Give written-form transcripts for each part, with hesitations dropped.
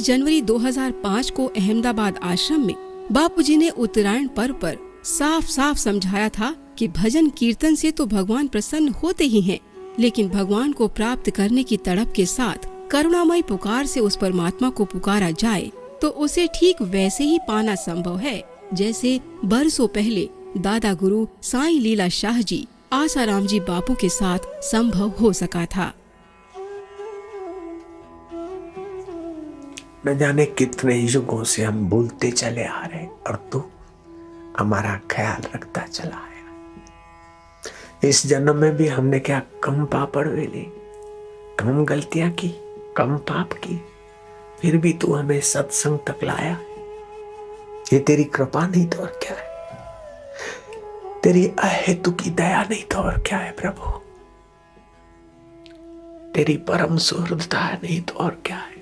जनवरी 2005 को अहमदाबाद आश्रम में बापूजी ने उत्तरायण पर्व पर साफ साफ समझाया था कि भजन कीर्तन से तो भगवान प्रसन्न होते ही हैं, लेकिन भगवान को प्राप्त करने की तड़प के साथ करुणामय पुकार से उस परमात्मा को पुकारा जाए तो उसे ठीक वैसे ही पाना संभव है जैसे बरसों पहले दादा गुरु साईं लीला शाह जी आसाराम जी बापू के साथ संभव हो सका था। न जाने कितने युगों से हम भूलते चले आ रहे और तू हमारा ख्याल रखता चला आया। इस जन्म में भी हमने क्या कम पापड़ वेले, कम गलतियां की, कम पाप की, फिर भी तू हमें सत्संग तक लाया। ये तेरी कृपा नहीं तो और क्या है, तेरी अहेतु की दया नहीं तो और क्या है प्रभु, तेरी परम सुहृदता नहीं तो और क्या है।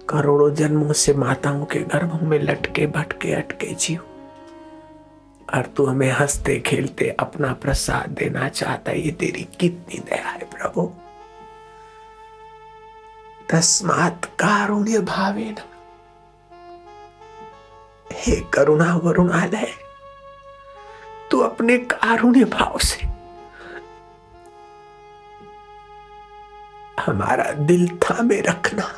करोड़ों जन्मों से माताओं के गर्भों में लटके भटके अटके जीव, और तू हमें हंसते खेलते अपना प्रसाद देना चाहता है। ये तेरी कितनी दया है प्रभु। तस्मात् कारुण्य भावेन, हे करुणा वरुणालय, तू अपने कारुण्य भाव से हमारा दिल थामे रखना।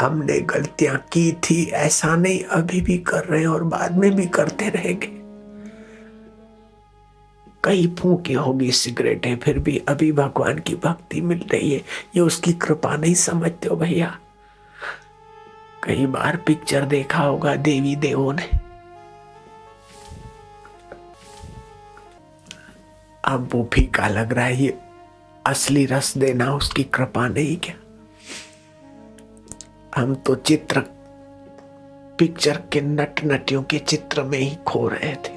हमने गलतियां की थी, ऐसा नहीं, अभी भी कर रहे हैं और बाद में भी करते रहेंगे। कई फूंकी होगी सिगरेटें, फिर भी अभी भगवान की भक्ति मिल रही है। ये उसकी कृपा नहीं समझते हो भैया। कई बार पिक्चर देखा होगा देवी देवों ने, अब वो फीका लग रहा है। ये असली रस देना उसकी कृपा नहीं क्या? हम तो चित्र, पिक्चर के नट नटियों के चित्र में ही खो रहे थे,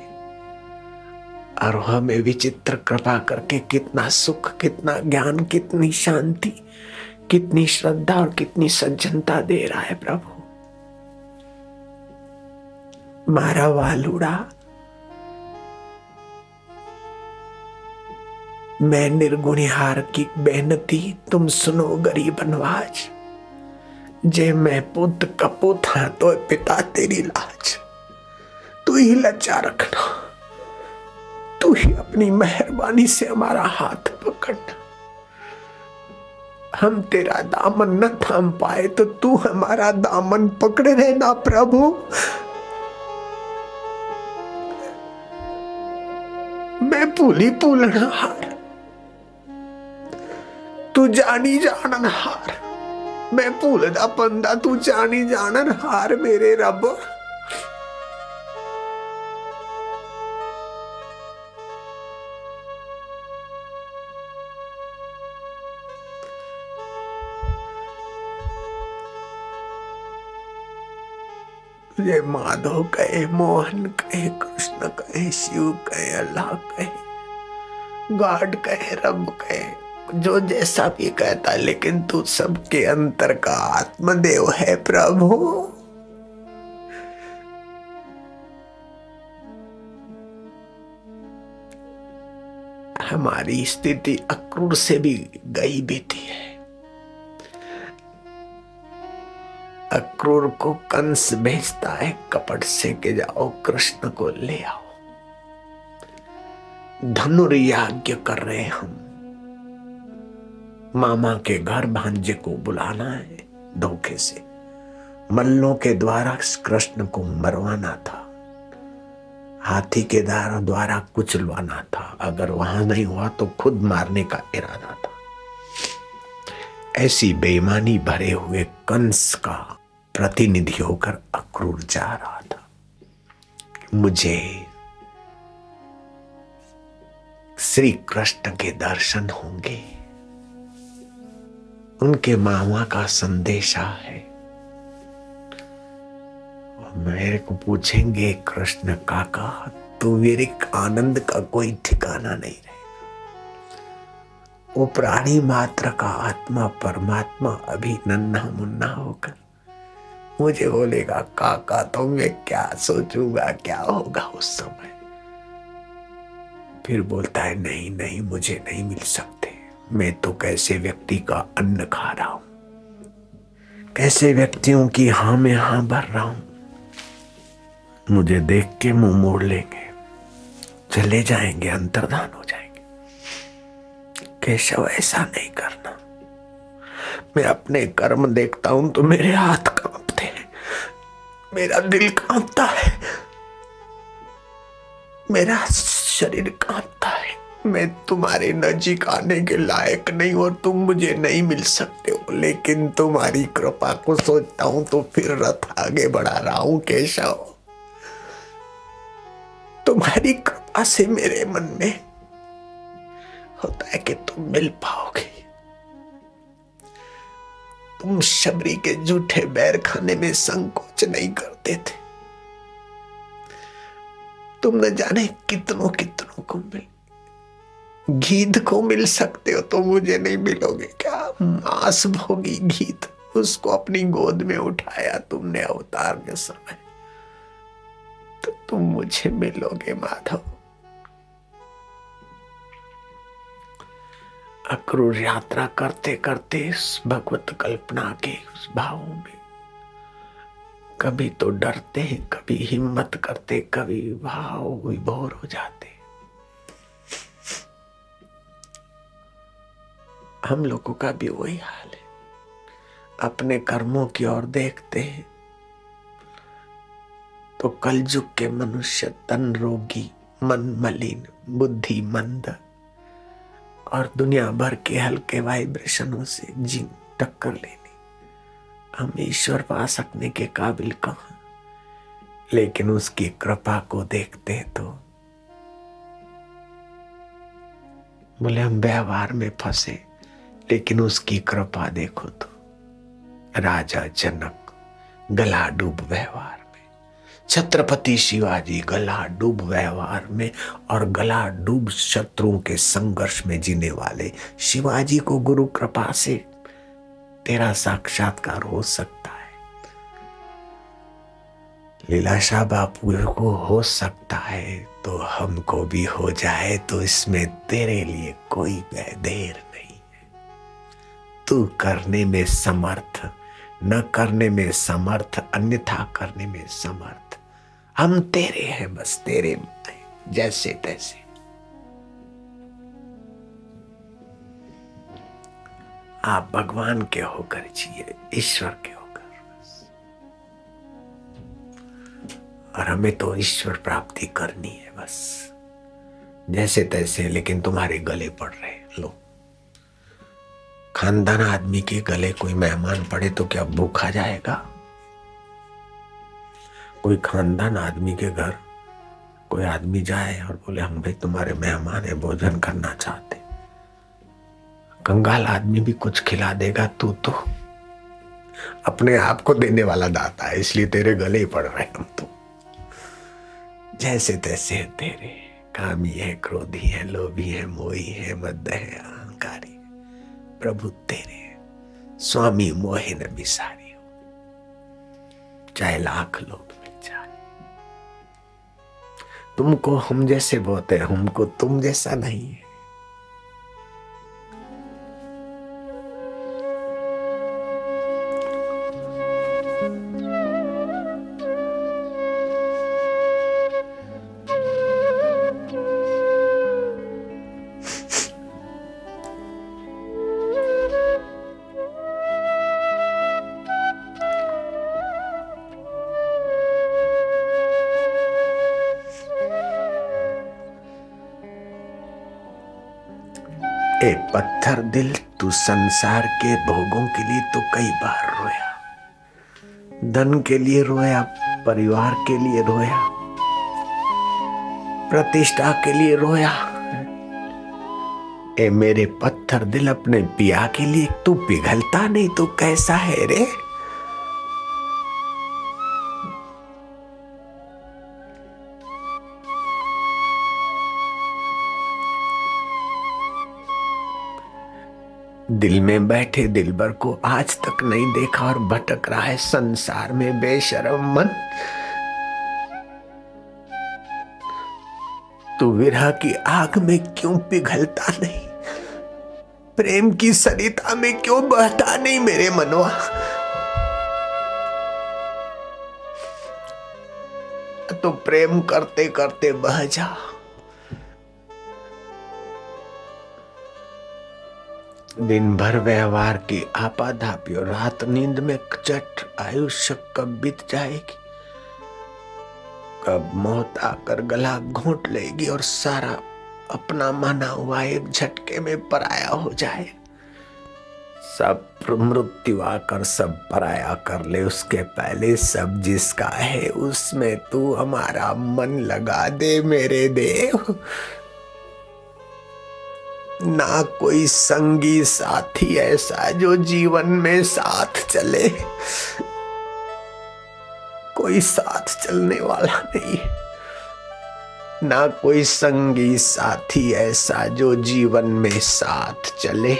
और हमें विचित्र कृपा करके कितना सुख, कितना ज्ञान, कितनी शांति, कितनी श्रद्धा और कितनी सज्जनता दे रहा है प्रभु। मारा वालुड़ा, मैं निर्गुणिहार की बेनती, तुम सुनो गरीब नवाज। जे मैं पुत कपूत हाँ तो पिता तेरी लाज। तू ही लज्जा रखना, तू ही अपनी मेहरबानी से हमारा हाथ पकड़ना। हम तेरा दामन न थाम पाए तो तू हमारा दामन पकड़े रहना प्रभु। मैं भूली भूलना हार, तू जानी जानन हार। मैं भूलदा बंदा, तू जानी जानन हार मेरे रब। तुझे माधव कहे, मोहन कहे, कृष्ण कहे, शिव कहे, अल्लाह कहे, गॉड कहे, रब कहे, जो जैसा भी कहता, लेकिन तू सबके अंतर का आत्मदेव है प्रभु। हमारी स्थिति अक्रूर से भी गई बीती है। अक्रूर को कंस भेजता है कपट से कि जाओ कृष्ण को ले आओ। धनुर्यज्ञ कर रहे हम, मामा के घर भांजे को बुलाना है धोखे से, मल्लों के द्वारा कृष्ण को मरवाना था, हाथी के द्वारा कुचलवाना था, अगर वहां नहीं हुआ तो खुद मारने का इरादा था। ऐसी बेईमानी भरे हुए कंस का प्रतिनिधि होकर अक्रूर जा रहा था। मुझे श्री कृष्ण के दर्शन होंगे, उनके मामा का संदेशा है, मेरे को पूछेंगे कृष्ण काका तो मेरे आनंद का कोई ठिकाना नहीं रहेगा। वो प्राणी मात्र का आत्मा परमात्मा अभी नन्हा मुन्ना होकर मुझे बोलेगा काका, तो मैं क्या सोचूंगा, क्या होगा उस समय। फिर बोलता है नहीं नहीं, मुझे नहीं मिल सकते, मैं तो कैसे व्यक्ति का अन्न खा रहा हूं। कैसे व्यक्तियों की हाँ में हाँ भर रहा हूं, मुझे देख के मुंह मोड़ लेंगे, चले जाएंगे, अंतर्धान हो जाएंगे। केशव ऐसा नहीं करना। मैं अपने कर्म देखता हूं तो मेरे हाथ कांपते हैं, मेरा दिल कांपता है, मेरा शरीर कांपता है। मैं तुम्हारे नजीक आने के लायक नहीं और तुम मुझे नहीं मिल सकते हो, लेकिन तुम्हारी कृपा को सोचता हूं तो फिर रथ आगे बढ़ा रहा हूं केशव। तुम्हारी कृपा से मेरे मन में होता है कि तुम मिल पाओगे। तुम शबरी के झूठे बैर खाने में संकोच नहीं करते थे। तुम न जाने कितनों कितनों को मिल, गीध को मिल सकते हो तो मुझे नहीं मिलोगे क्या? मांस भोगी गीध, उसको अपनी गोद में उठाया तुमने अवतार के समय, तो तुम मुझे मिलोगे माधव। अक्रूर यात्रा करते करते इस भगवत कल्पना के उस भावों में कभी तो डरते हैं, कभी हिम्मत करते, कभी भाव विभोर हो जाते। हम लोगों का भी वही हाल है। अपने कर्मों की ओर देखते हैं तो कलयुग के मनुष्य तन रोगी, मन मलिन, बुद्धि मंद और दुनिया भर के हल्के वाइब्रेशनों से जी टक्कर लेनी। हम ईश्वर पा सकने के काबिल कहां, लेकिन उसकी कृपा को देखते हैं तो बोले हम व्यवहार में फंसे, लेकिन उसकी कृपा देखो तो राजा जनक गला डूब व्यवहार में, छत्रपति शिवाजी गला डूब व्यवहार में और गला डूब शत्रुओं के संघर्ष में जीने वाले शिवाजी को गुरु कृपा से तेरा साक्षात्कार हो सकता है। लीलाशाह बापू को हो सकता है तो हमको भी हो जाए, तो इसमें तेरे लिए कोई देर नहीं है। तू करने में समर्थ, न करने में समर्थ, अन्यथा करने में समर्थ। हम तेरे हैं, बस तेरे जैसे तैसे। आप भगवान के होकर जिए, ईश्वर के होकर बस। और हमें तो ईश्वर प्राप्ति करनी है बस, जैसे तैसे। लेकिन तुम्हारे गले पड़ रहे, लो खानदान आदमी के गले कोई मेहमान पड़े तो क्या भूखा जाएगा? कोई खानदान आदमी के घर कोई आदमी जाए और बोले हम भाई तुम्हारे मेहमान है, भोजन करना चाहते, कंगाल आदमी भी कुछ खिला देगा। तू तो अपने आप को देने वाला दाता है, इसलिए तेरे गले ही पड़ रहे हम तो। जैसे तैसे है तेरे, कामी है, क्रोधी है, लोभी है, मोही है, मद है, अहंकारी है। प्रभु तेरे स्वामी मोहे न बिसारी हो, चाहे लाख लोग मिल जाए। तुमको हम जैसे बोलते हैं, हमको तुम जैसा नहीं है। ए पत्थर दिल, तू संसार के भोगों के लिए तो कई बार रोया, धन के लिए रोया, परिवार के लिए रोया, प्रतिष्ठा के लिए रोया। ए मेरे पत्थर दिल, अपने पिया के लिए तू पिघलता नहीं तो कैसा है रे? दिल में बैठे दिलबर को आज तक नहीं देखा और भटक रहा है संसार में बेशर्म मन। तू विरह की आग में क्यों पिघलता नहीं? प्रेम की सरिता में क्यों बहता नहीं मेरे मनवा? तो प्रेम करते करते बह जा। दिन भर व्यवहार की आपाधापी और रात नींद में चट आयुष्य कब बीत जाएगी, कब मौत आकर गला घोंट लेगी और सारा अपना माना हुआ एक झटके में पराया हो जाए। सब मृत्यु आकर सब पराया कर ले, उसके पहले सब जिसका है उसमें तू हमारा मन लगा दे मेरे देव। ना कोई संगी साथी ऐसा जो जीवन में साथ चले, कोई साथ चलने वाला नहीं। ना कोई संगी साथी ऐसा जो जीवन में साथ चले।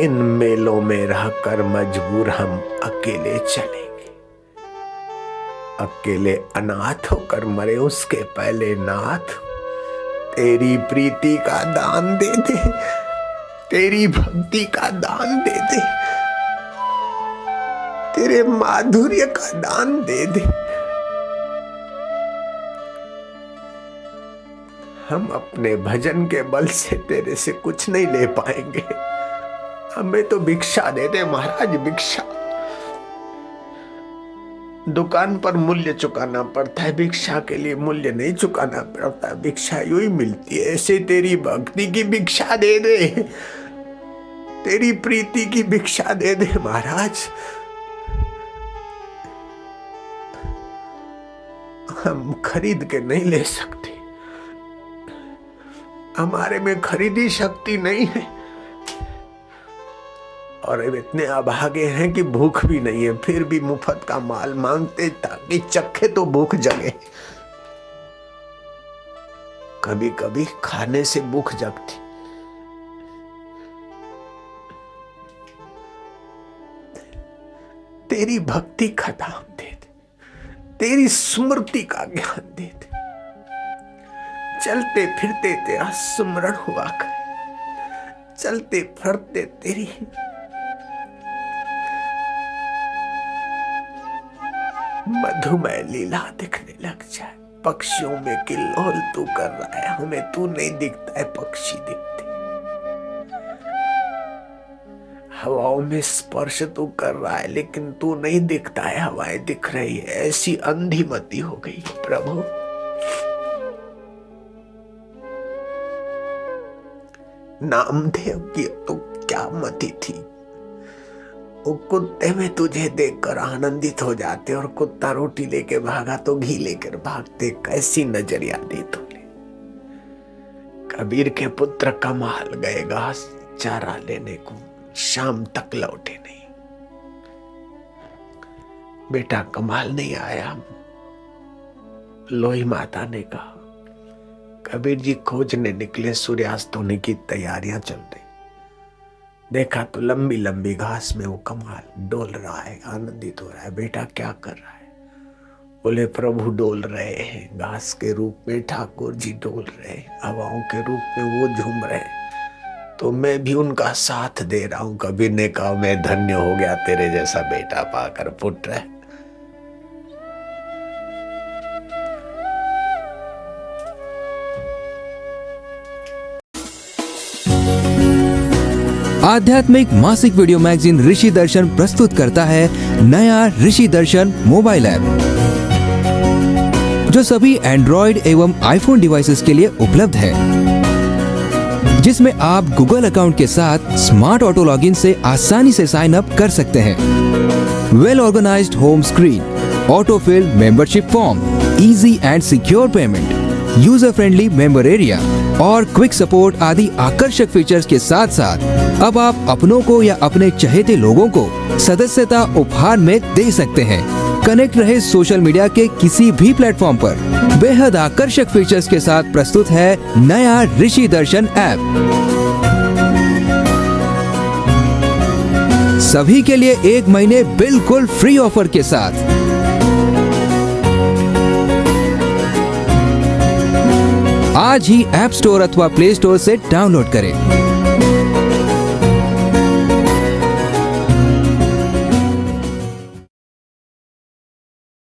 इन मेलों में रहकर मजबूर हम अकेले चलेंगे। अकेले अनाथ होकर मरे उसके पहले नाथ तेरी प्रीति का दान दे दे, तेरी भक्ति का दान दे दे, तेरे माधुर्य का दान दे दे। हम अपने भजन के बल से तेरे से कुछ नहीं ले पाएंगे। हमें तो भिक्षा दे दे महाराज, भिक्षा। दुकान पर मूल्य चुकाना पड़ता है, भिक्षा के लिए मूल्य नहीं चुकाना पड़ता, भिक्षा यूं ही मिलती है। ऐसे तेरी भक्ति की भिक्षा दे दे, तेरी प्रीति की भिक्षा दे दे महाराज। हम खरीद के नहीं ले सकते, हमारे में खरीदी शक्ति नहीं है और इतने अभागे हैं कि भूख भी नहीं है, फिर भी मुफ्त का माल मांगते ताकि चखे तो भूख जगे। कभी कभी खाने से भूख जगती। तेरी भक्ति का दाम दे दे, तेरी स्मृति का ज्ञान दे दे। चलते फिरते तेरा स्मरण हुआ करे, चलते फिरते तेरी मधुमय लीला दिखने लग जाए। पक्षियों में किल्लोल तू कर रहा है, हमें तू नहीं दिखता है, पक्षी दिखते। हवाओं में स्पर्श तू कर रहा है लेकिन तू नहीं दिखता है, हवाएं दिख रही है। ऐसी अंधी मति हो गई प्रभु। नामदेव की तो क्या मति थी, वो कुत्ते में तुझे देखकर आनंदित हो जाते और कुत्ता रोटी लेके भागा तो घी लेकर भागते। कैसी नजरिया दी तूने। कबीर के पुत्र कमाल गए घास चारा लेने को, शाम तक लौटे नहीं। बेटा कमाल नहीं आया, लोही माता ने कहा। कबीर जी खोजने निकले, सूर्यास्त होने की तैयारियां चल रही। देखा तो लंबी लंबी घास में वो कमाल डोल रहा है, आनंदित हो रहा है। बेटा क्या कर रहा है? बोले प्रभु डोल रहे हैं, घास के रूप में ठाकुर जी डोल रहे, हवाओं के रूप में वो झूम रहे, तो मैं भी उनका साथ दे रहा हूं। कबीर ने कहा मैं धन्य हो गया तेरे जैसा बेटा पाकर पुत्र। आध्यात्मिक मासिक वीडियो मैगजीन ऋषि दर्शन प्रस्तुत करता है नया ऋषि दर्शन मोबाइल ऐप, जो सभी एंड्रॉइड एवं आईफोन डिवाइसेस के लिए उपलब्ध है, जिसमें आप गूगल अकाउंट के साथ स्मार्ट ऑटो लॉगिन से आसानी से साइन अप कर सकते हैं। Well organised home screen, auto fill membership form, easy and secure payment, user friendly member area और क्विक सपोर्ट आदि आकर्षक फीचर्स के साथ साथ अब आप अपनों को या अपने चहेते लोगों को सदस्यता उपहार में दे सकते हैं। कनेक्ट रहे सोशल मीडिया के किसी भी प्लेटफॉर्म पर। बेहद आकर्षक फीचर्स के साथ प्रस्तुत है नया ऋषि दर्शन ऐप, सभी के लिए 1 महीने बिल्कुल फ्री ऑफर के साथ। आज ही ऐप स्टोर अथवा प्ले स्टोर से डाउनलोड करें।